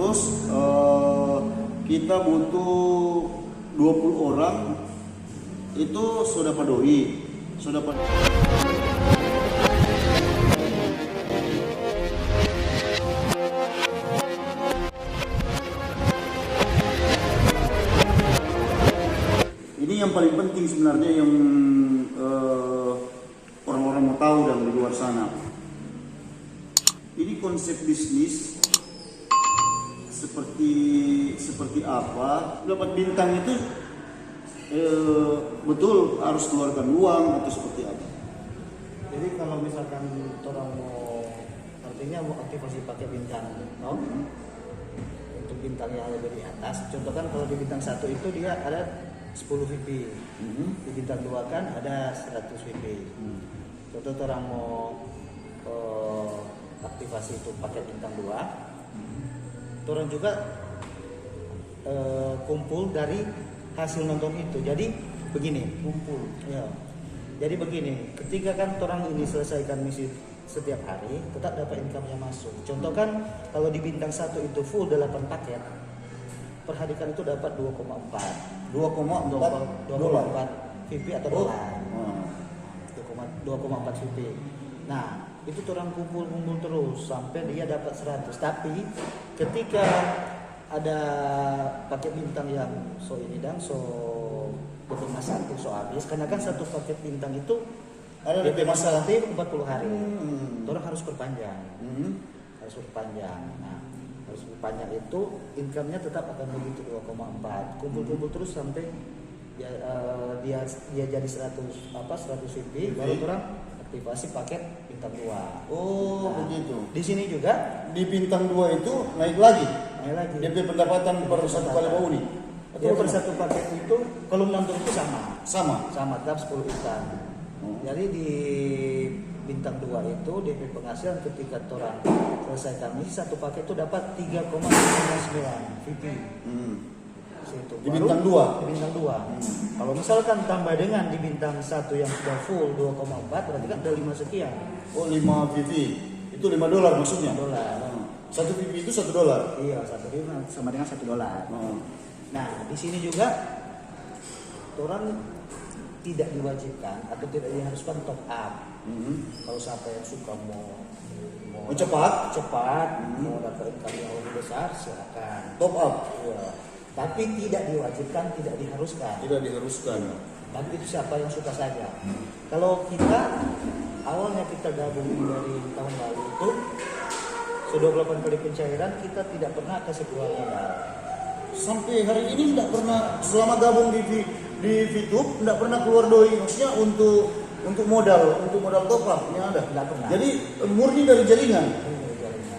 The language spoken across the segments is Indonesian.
terus kita butuh 20 orang itu sudah padoi, ini yang paling penting sebenarnya yang orang-orang mau tahu dan di luar sana. Ini konsep bisnis seperti apa? Dapat bintang itu betul harus keluarkan uang atau seperti apa? Jadi kalau misalkan orang mau, artinya mau aktivasi pakai bintang, no? Untuk bintang yang ada di atas. Contoh kan kalau di bintang 1 itu dia ada 10 VP, di bintang 2 kan ada 100 VP. Contoh orang mau aktivasi itu pakai bintang 2, orang juga kumpul dari hasil nonton itu. Jadi begini, kumpul. Ya. Jadi begini, ketika kan orang ini selesaikan misi setiap hari, tetap dapat income yang masuk. Contoh kan kalau di bintang 1 itu full 8 paket, per hari kan itu dapat 2,4 VP atau dolar. 2,4 VP. Nah, itu orang kumpul terus sampai dia dapat 100. Tapi ketika ada paket bintang yang bertema 1 habis, karena kan satu paket bintang itu ada DP masa 40 hari. Orang harus perpanjang. Nah, harus perpanjang itu income-nya tetap akan begitu 2,4. Kumpul terus sampai dia jadi 100 VP, baru orang aktivasi paket bintang 2. Oh, nah, begitu. Di sini juga di bintang 2 itu naik lagi. DP pendapatan per satu kali bauni. Dia per satu paket itu kalau menonton itu sama tetap 10 ikan. Jadi di bintang 2 itu DP penghasilan ketika orang selesai kami satu paket itu dapat 3,99 VP. Di bintang 2. Di bintang 2. Kalau misalkan tambah dengan di bintang 1 yang sudah full 2,4 berarti kan ada 5 sekian. Oh, 5 VP. Itu $5 maksudnya? $5. Satu VP itu $1. Iya, satu VP sama dengan $1. Nah, di sini juga orang tidak diwajibkan atau tidak diharuskan top up. Kalau siapa yang suka mau cepat, mau dapat income yang lebih besar, silakan top up. Iya. Tapi tidak diwajibkan, tidak diharuskan. Tapi itu siapa yang suka saja. Kalau kita awalnya kita gabung dari tahun lalu itu sudah 8 kali pencairan, kita tidak pernah kasih keluar modal. Sampai hari ini tidak pernah, selama gabung di VTube tidak pernah keluar doi, maksudnya untuk modal top up ada. Tidak pernah. Jadi murni dari jaringan.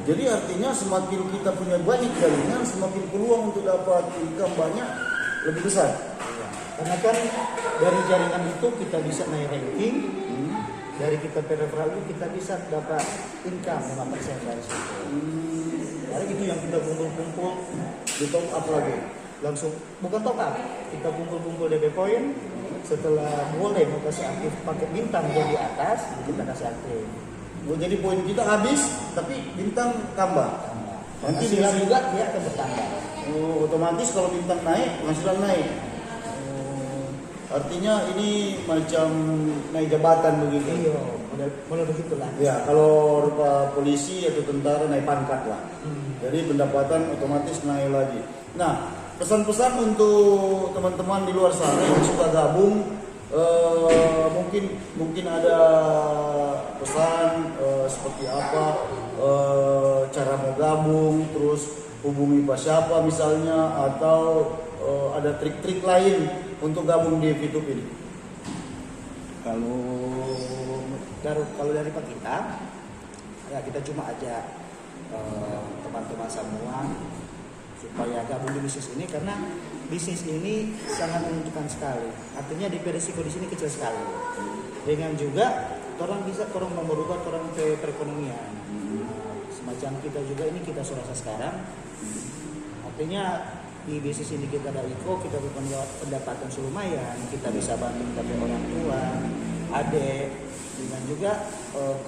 Jadi artinya semakin kita punya banyak jaringan, semakin peluang untuk dapat income banyak lebih besar. Iya. Karena kan dari jaringan itu kita bisa naik ranking, dari kita referral itu kita bisa dapat income 5% dari situ. Jadi itu yang kita kumpul di top up lagi. Langsung bukan top up, kita kumpul DP poin. Setelah boleh mau kasih aktif pakai bintang jadi atas, kita kasih aktif. Jadi poin kita habis, tapi bintang tambah. Nanti penghasilan juga dia akan bertambah. Otomatis kalau bintang naik, penghasilan naik. Artinya ini macam naik jabatan begitu. Iya, model begitulah. Ya, kalau rupa polisi atau tentara naik pangkat lah. Jadi pendapatan otomatis naik lagi. Nah, pesan-pesan untuk teman-teman di luar sana yang suka gabung, mungkin ada pesan seperti apa cara mau gabung, terus hubungi Pak siapa misalnya, atau ada trik-trik lain untuk gabung di VTube ini. Kalau dari Pak kita, ya kita cuma ajak teman-teman semua supaya gabung di bisnis ini, karena bisnis ini sangat menentukan sekali. Artinya di risiko di sini kecil sekali. Dengan juga orang mau merubah orang ke perekonomian. Semacam kita juga ini kita rasa sekarang. Artinya di bisnis ini kita ada kita pendapatan lumayan, kita bisa bantu orang tua, adik, dengan juga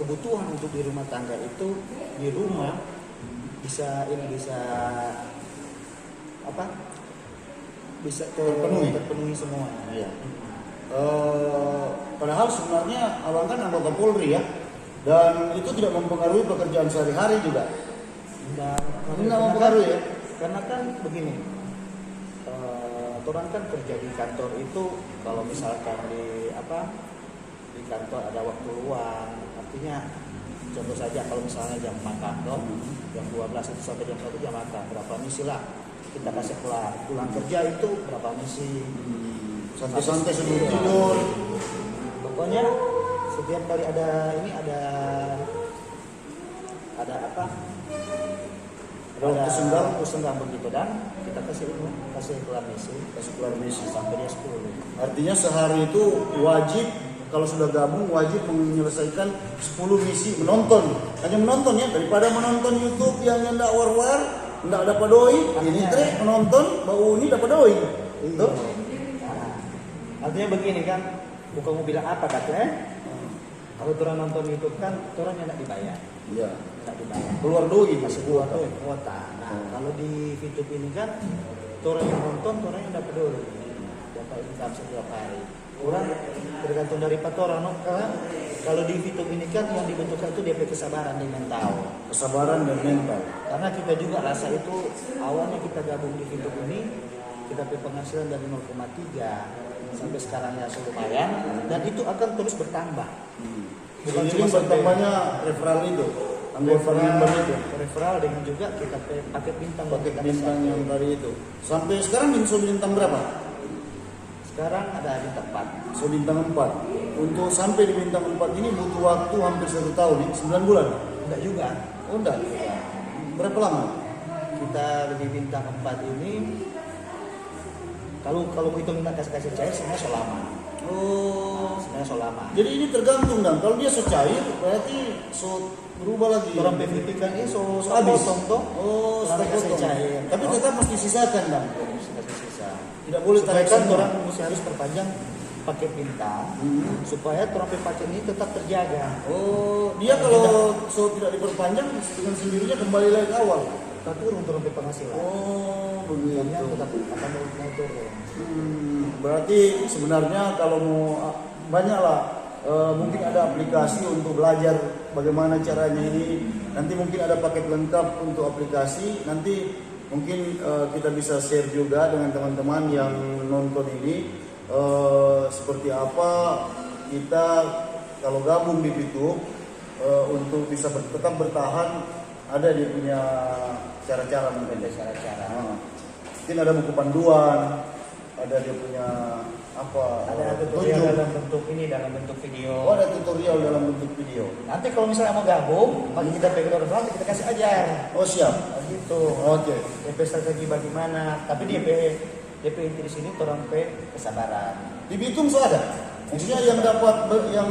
kebutuhan untuk di rumah tangga itu di rumah bisa apa? Bisa terpenuhi semua. Iya. Padahal sebenarnya abang kan anggota Polri ya, dan itu tidak mempengaruhi pekerjaan sehari-hari juga. Tidak mempengaruhi ya. Karena kan begini, orang kan kerja di kantor itu kalau misalkan di kantor ada waktu luang, artinya contoh saja kalau misalnya jam makan jam 12 itu sampai jam 1 jam makan, berapa misi lah kita kasih pulang kerja itu berapa misi, Santai-santai sebelum tidur. pokoknya setiap kali ada apa, Ada waktu senggang begitu, dan kita kasih keluar misi sampai dia 10. Artinya sehari itu wajib, kalau sudah gabung wajib menyelesaikan 10 misi menonton. Hanya menonton ya, daripada menonton YouTube yang tidak war-war, tidak dapat doi, ini trek menonton bau ini dapat doi. Itu. Nah, artinya begini kan, bukan mau bilang apa katanya. Kalau orang nonton YouTube kan, orang yang tidak dibayar. Iya. Tidak dibayar. Keluar doi Masih keluar doi kuota. Nah, kalau di YouTube ini kan, orang yang nonton, orang yang dapat doi, dapat income setiap hari. Orang tergantung dari orang, no? Karena kalau di YouTube ini kan yang dibentukkan itu DP kesabaran dan mental. Kesabaran dan mental. Karena kita juga rasa itu awalnya kita gabung di YouTube ini, kita punya penghasilan dari 0,3 sampai sekarang ya lumayan, dan itu akan terus bertambah. Bukan cuma bertambahnya referral itu, anggota member itu. Referral dengan juga kita paket bintang. Paket bintang yang tadi itu. Sampai sekarang bintang berapa? Sekarang ada bintang 4. So bintang 4. Untuk sampai di bintang 4 ini butuh waktu hampir 1 tahun nih, 9 bulan. Enggak juga. Oh enggak. Berapa lama? Kita di bintang 4 ini kalau mau hitung bintang kasih cair sebenarnya so lama. Oh, sebenarnya so lama. jadi ini tergantung dan kalau dia so cair berarti so berubah lagi. Orang PVP kan ini so habis. potong toh. Oh, Orang sudah kasih potong. cair. Tapi tetap mesti sisakan dan Kasih sisa. tidak boleh Supaya tarik kan semua. orang mesti harus perpanjang paket bintang supaya trofi paket ini tetap terjaga. Oh, dia kalau so tidak diperpanjang dengan sendirinya kembali lagi ke awal. Kita turun penghasilan. Oh, Jadinya begitu. tetap akan mau turun. Berarti sebenarnya kalau mau banyaklah mungkin ada aplikasi untuk belajar bagaimana caranya ini. Nanti mungkin ada paket lengkap untuk aplikasi. Nanti mungkin kita bisa share juga dengan teman-teman yang nonton ini seperti apa kita kalau gabung di YouTube untuk bisa tetap bertahan. Ada dia punya cara-cara mungkin. Ada cara-cara. Mungkin ada buku panduan, ada dia punya apa? Ada tutorial dalam bentuk ini, dalam bentuk video. Oh, ada tutorial dalam bentuk video. Nanti kalau misalnya mau gabung, bagi kita pegang orang kita kasih ajar. Oh, siap. Gitu. Oke. DP strategi bagaimana? Tapi DP inti di sini orang kesabaran. Di Bitung so ada. Maksudnya yang dapat yang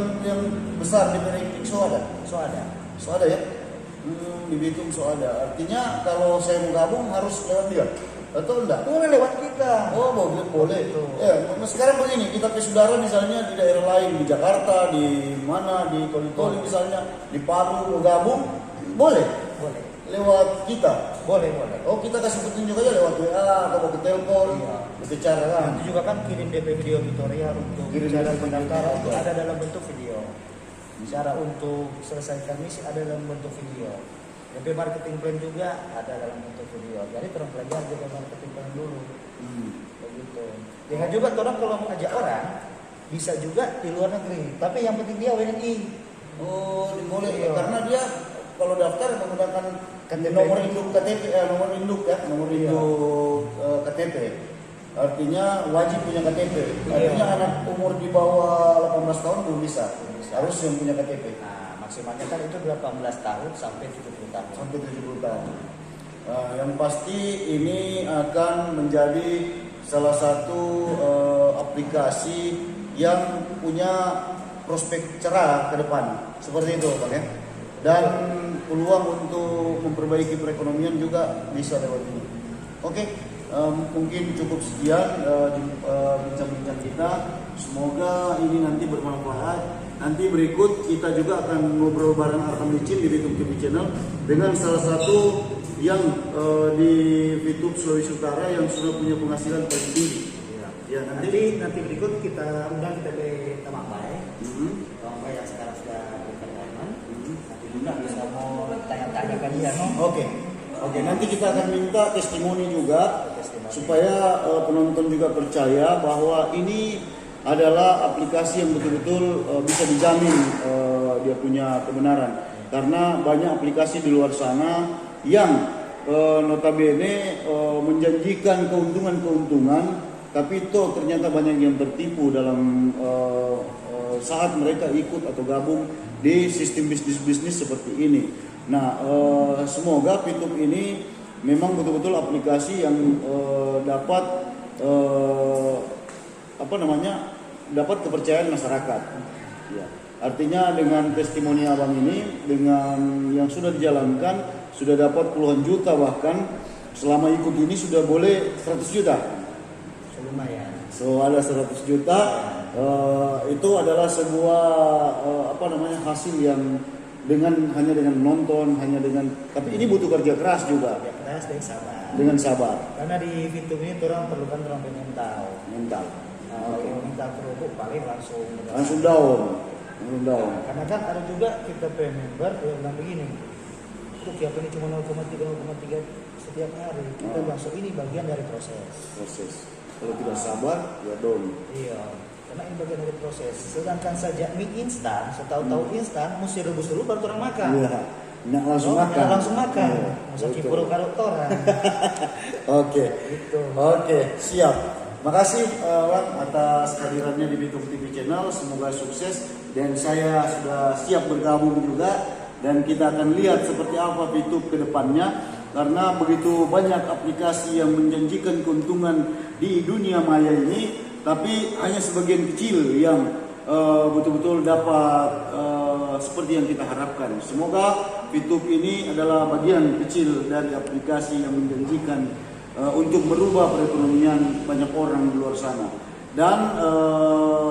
besar di ranking so ada. So ada. So ada ya. Di Bitung so ada. Artinya kalau saya mau gabung harus lewat dia atau enggak? Boleh lewat kita. Oh, boleh. Ya, sekarang begini, kita ke saudara misalnya di daerah lain, di Jakarta, di mana, di Toli-Toli misalnya, di Palu mau gabung, boleh. Boleh. Lewat kita. Boleh. Oh, kita kasih petunjuk aja lewat WA atau ke telepon. Bicara kan. Nanti juga kan kirim DP video tutorial untuk cara pendaftaran itu ada dalam bentuk video. Cara untuk selesaikan misi ada dalam bentuk video. DP marketing plan juga ada dalam bentuk video. Jadi orang belajar DP marketing plan dulu. Begitu. Dengan juga orang kalau mau ajak orang bisa juga di luar negeri. Tapi yang penting dia WNI. Oh, boleh Iya. karena dia kalau daftar menggunakan KTP. nomor induk KTP, nomor induk ya, nomor induk KTP. Artinya wajib punya KTP. Artinya anak umur di bawah 18 tahun belum bisa. Harus yang punya KTP. Nah, maksimalnya kan itu 18 tahun sampai 70 tahun. Sampai 70 tahun. Yang pasti ini akan menjadi salah satu aplikasi yang punya prospek cerah ke depan. Seperti itu, Bang ya. Dan peluang untuk memperbaiki perekonomian juga bisa lewat ini. Oke. Mungkin cukup sekian bincang-bincang kita. Semoga ini nanti bermanfaat. Nanti berikut kita juga akan ngobrol bareng Arham Licin di YouTube TV channel dengan salah satu yang di VTube Sulawesi Utara yang sudah punya penghasilan paling tinggi. Ya, Nanti berikut kita undang kita ke Tamang Bay. Tamang Bay yang sekarang sudah berkenalan. Nanti juga bisa mau tanya-tanya kan dia, no? Oke, nanti kita akan minta testimoni juga supaya penonton juga percaya bahwa ini adalah aplikasi yang betul-betul bisa dijamin dia punya kebenaran. Karena banyak aplikasi di luar sana yang notabene menjanjikan keuntungan-keuntungan, tapi itu ternyata banyak yang tertipu dalam saat mereka ikut atau gabung di sistem bisnis-bisnis seperti ini. Nah, semoga VTube ini memang betul-betul aplikasi yang dapat dapat kepercayaan masyarakat. Ya. Artinya dengan testimoni abang ini, dengan yang sudah dijalankan, sudah dapat puluhan juta, bahkan selama ikut ini sudah boleh 100 juta. Lumayan. So ada 100 juta, itu adalah sebuah hasil yang hanya dengan menonton, tapi ini butuh kerja keras juga. Kerja keras dan sabar. Dengan sabar. Karena di VTube ini orang perlukan orang mental. Mental. Kalau mental terubuk paling Langsung down. Karena kan ada juga kita member yang bilang begini, kok apa ini cuma 0,3 setiap hari. Kita langsung ini bagian dari proses. Kalau tidak sabar, ya down. Iya, karena ini bagian dari proses. Sedangkan saja mie instan, setahu-tahu instan, mesti rebus dulu baru orang makan. Iya, nggak langsung makan. Langsung makan. Iya, Masa betul. cipuru karut orang. Oke, Gitu. oke, siap. Makasih Wan atas kehadirannya di VTube TV Channel. Semoga sukses dan saya sudah siap bergabung juga, dan kita akan lihat seperti apa VTube ke depannya. Karena begitu banyak aplikasi yang menjanjikan keuntungan di dunia maya ini, tapi hanya sebagian kecil yang betul-betul dapat seperti yang kita harapkan. Semoga VTube ini adalah bagian kecil dari aplikasi yang menjanjikan untuk merubah perekonomian banyak orang di luar sana. Dan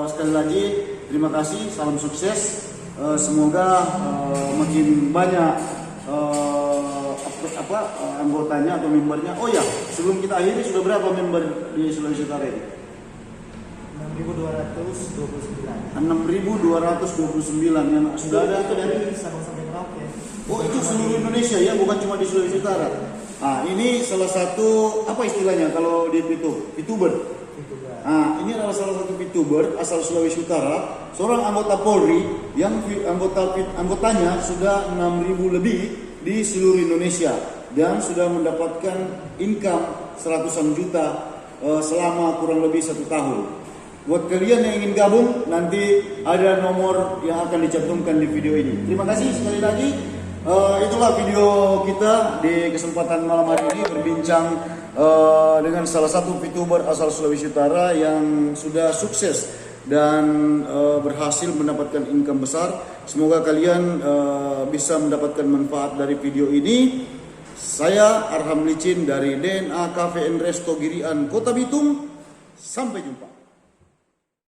sekali lagi terima kasih, salam sukses. Semoga makin banyak anggotanya atau membernya. Oh ya, sebelum kita akhiri, sudah berapa member di Sulawesi Utara ini? 6.229. 6.229 yang sudah ada. Itu dari Sabang sampai Merauke. Oh, itu seluruh Indonesia ya, bukan cuma di Sulawesi Utara. Ah, ini salah satu apa istilahnya kalau di VTube? VTuber. Ini adalah salah satu VTuber asal Sulawesi Utara, seorang anggota Polri yang anggotanya sudah 6.000 lebih di seluruh Indonesia dan sudah mendapatkan income 100-an juta selama kurang lebih 1 tahun. Buat kalian yang ingin gabung, nanti ada nomor yang akan dicantumkan di video ini. Terima kasih sekali lagi. Itulah video kita di kesempatan malam hari ini, berbincang dengan salah satu VTuber asal Sulawesi Utara yang sudah sukses dan berhasil mendapatkan income besar. Semoga kalian bisa mendapatkan manfaat dari video ini. Saya Arham Licin dari DNA Cafe and Resto Girian, Kota Bitung. Sampai jumpa.